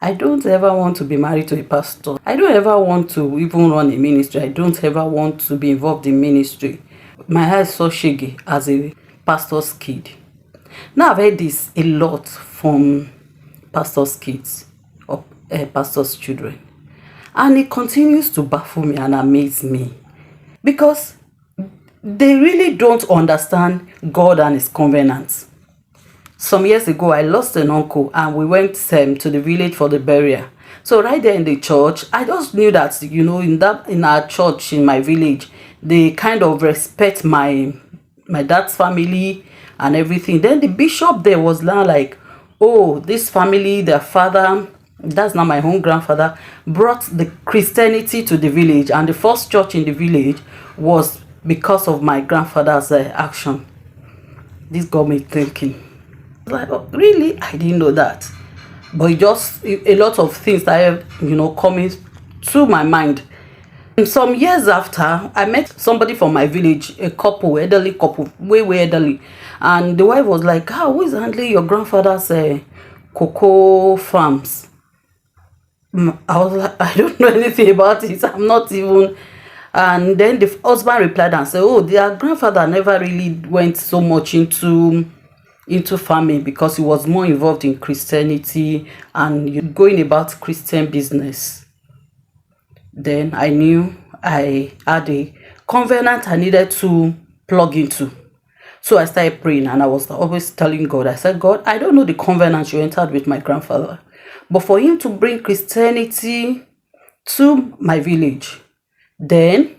I don't ever want to be married to a pastor. I don't ever want to even run a ministry. I don't ever want to be involved in ministry. My eyes saw shaggy as a pastor's kid. Now I've heard this a lot from pastors' kids or pastors' children. And it continues to baffle me and amaze me. Because they really don't understand God and his covenants. Some years ago, I lost an uncle and we went to the village for the burial. So right there in the church, I just knew that, in our church, in my village, they kind of respect my dad's family and everything. Then the bishop there was now like, oh, this family, their father, that's not my own grandfather, brought the Christianity to the village, and the first church in the village was because of my grandfather's action. This got me thinking, like, oh, really? I didn't know that. But it just a lot of things that have, coming to my mind. And some years after, I met somebody from my village, a couple, elderly couple, way elderly, and the wife was like, who is handling your grandfather's cocoa farms? I was like, I don't know anything about it. I'm not even. And then the husband replied and said, oh, their grandfather never really went so much into farming because he was more involved in Christianity and going about Christian business. Then I knew I had a covenant I needed to plug into. So I started praying, and I was always telling God, I said, God, I don't know the covenant you entered with my grandfather, but for him to bring Christianity to my village, then,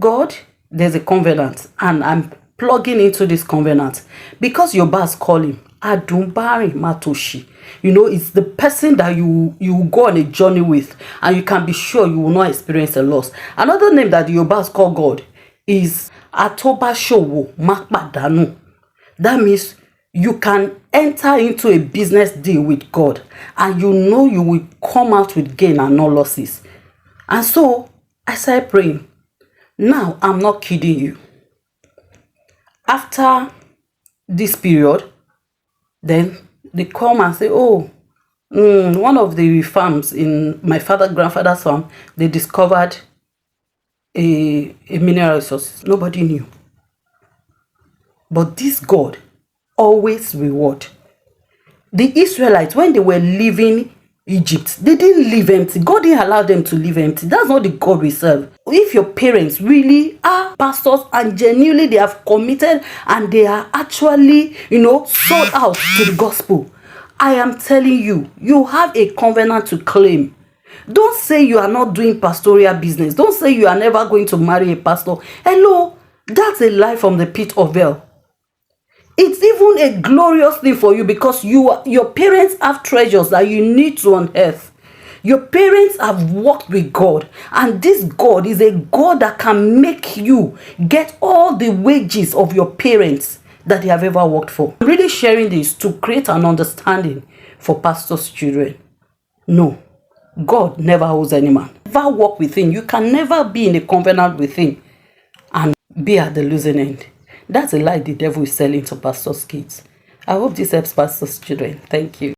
God, there's a covenant, and I'm plugging into this covenant because your boss call him Adumbari Matoshi. It's the person that you go on a journey with, and you can be sure you will not experience a loss. Another name that your boss call God is Atoba Showo Makpadanu. That means you can enter into a business deal with God, and you will come out with gain and no losses. And so I started praying. Now, I'm not kidding you. After this period, then they come and say, oh, one of the farms in my grandfather's farm, they discovered a mineral resource. Nobody knew. But this God always reward. The Israelites, when they were leaving Egypt, they didn't leave empty. God didn't allow them to leave empty. That's not the God we serve. If your parents really are pastors and genuinely they have committed and they are actually, sold out to the gospel, I am telling you, you have a covenant to claim. Don't say you are not doing pastoral business. Don't say you are never going to marry a pastor. Hello, that's a lie from the pit of hell. It's even a glorious thing for you because your parents have treasures that you need to unearth. Your parents have walked with God, and this God is a God that can make you get all the wages of your parents that they have ever worked for. I'm really sharing this to create an understanding for pastors' children. No, God never owes any man. Never walk with him. You can never be in a covenant with him and be at the losing end. That's a lie the devil is selling to pastors' kids. I hope this helps pastors' children. Thank you.